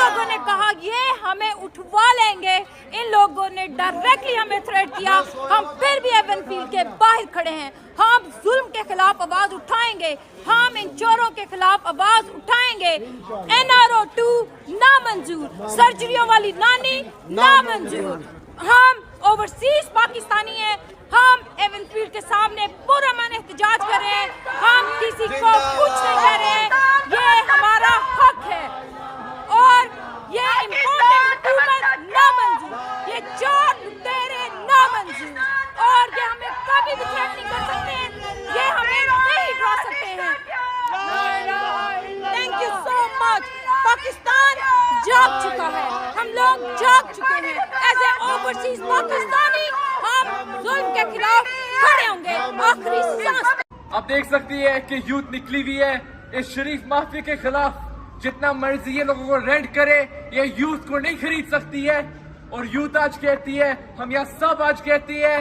لوگوں نے کہا یہ ہمیں اٹھوا لیں گے، ان لوگوں نے ڈائریکٹلی ہمیں تھریٹ کیا، ہم پھر بھی ایون فیلڈ کے باہر کھڑے ہیں۔ ہم ظلم کے خلاف آواز اٹھائیں گے، ہم ان چوروں کے خلاف آواز اٹھائیں گے۔ NRO 2 نامنظور، سرجریوں والی نانی نامنظور۔ ہم اوورسیز پاکستانی ہیں، ہم ایون فیلڈ کے سامنے پرامن احتجاج کر رہے ہیں، ہم کسی کو کچھ نہیں کہہ رہے ہیں، یہ ہمارا حق ہے اور یہ امپورٹنٹ حکومت نامنظور، یہ چور لٹیرے نامنظور، اور یہ ہمیں کبھی بھی تھریٹ نہیں کر سکتے ہیں، یہ ہمیں نہیں ڈرا سکتے ہیں۔ تھینک یو سو مچ۔ پاکستان جاگ چکا ہے، ہم لوگ جاگ چکے ہیں، ایز اے اوورسیز پاکستانی ہم ظلم کے خلاف کھڑے ہوں گے آخری سانس۔ آپ دیکھ سکتی ہے کہ یوتھ نکلی ہوئی ہے اس شریف مافیا کے خلاف، جتنا مرضی یہ لوگوں کو رینٹ کرے یہ یوتھ کو نہیں خرید سکتی ہے، اور یوتھ آج کہتی ہے، ہم یہاں سب آج کہتی ہے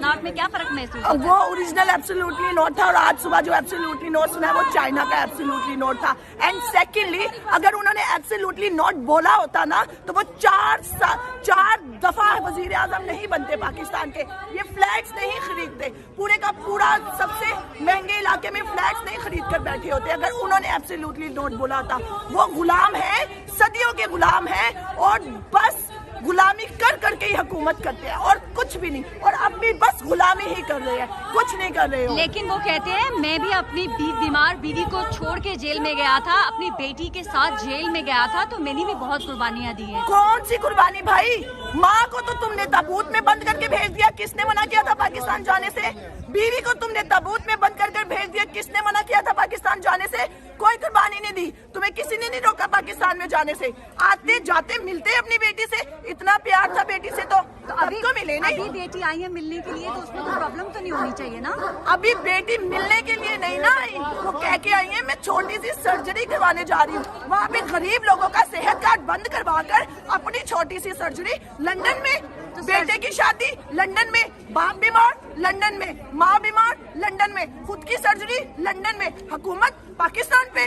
نارتھ میں کیا فرق محسوس؟ وہ اوریجنل ایبسولوٹلی نوٹ تھا، اور آج صبح جو ایبسولوٹلی نوٹ سنا ہے وہ چائنا کا ایبسولوٹلی نوٹ تھا۔ اینڈ سیکنڈلی اگر انہوں نے ایبسولوٹلی نوٹ بولا ہوتا نا تو وہ چار دفعہ وزیر اعظم نہیں بنتے پاکستان کے، یہ فلیٹس نہیں خریدتے، پورے کا پورا سب سے مہنگے علاقے میں فلیٹس نہیں خرید کر بیٹھے ہوتے اگر انہوں نے ایبسولوٹلی نوٹ بولا ہوتا۔ وہ غلام ہیں، صدیوں کے غلام ہیں، اور بس غلامی کر کر کے ہی حکومت کرتے ہیں اور کچھ بھی نہیں، اور اب بھی بس غلامی ہی کر رہے ہیں، کچھ نہیں کر رہے ہو۔ لیکن وہ کہتے ہیں میں بھی اپنی بیمار بیوی کو چھوڑ کے جیل میں گیا تھا، اپنی بیٹی کے ساتھ جیل میں گیا تھا، تو میں نے بھی بہت قربانیاں دی ہیں۔ کون سی قربانی بھائی؟ ماں کو تو تم نے تابوت میں بند کر کے بھیج دیا، کس نے منع کیا تھا پاکستان جانے سے؟ بیوی کو تم نے تابوت میں بند کر کر بھیج دیا، کس نے منع کیا تھا پاکستان جانے سے؟ کوئی قربانی نہیں دی، تمہیں کسی نے نہیں روکا پاکستان میں جانے سے۔ آتے جاتے ملتے اپنی بیٹی سے، اتنا پیار تھا بیٹی سے تو ابھی تو ملے نہیں۔ ابھی بیٹی آئی ہے ملنے کے لیے تو اس میں تو پرابلم تو نہیں ہونی چاہیے نا؟ ابھی بیٹی ملنے کے لیے نہیں نا آئی، وہ کہہ کے آئی ہیں میں چھوٹی سی سرجری کروانے جا رہی ہوں۔ وہاں پہ غریب لوگوں کا صحت کارڈ بند کروا کر اپنی چھوٹی سی سرجری لندن میں، بیٹے کی شادی لندن میں، باپ بیمار لندن میں، ماں بیمار لندن میں، خود کی سرجری لندن میں۔ حکومت پاکستان پہ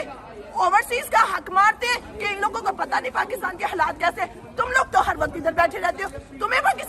اوورسیز کا حق مارتے ہیں کہ ان لوگوں کو پتہ نہیں پاکستان کے حالات کیسے۔ تم لوگ تو ہر وقت ادھر بیٹھے رہتے ہو، تمہیں پاکستان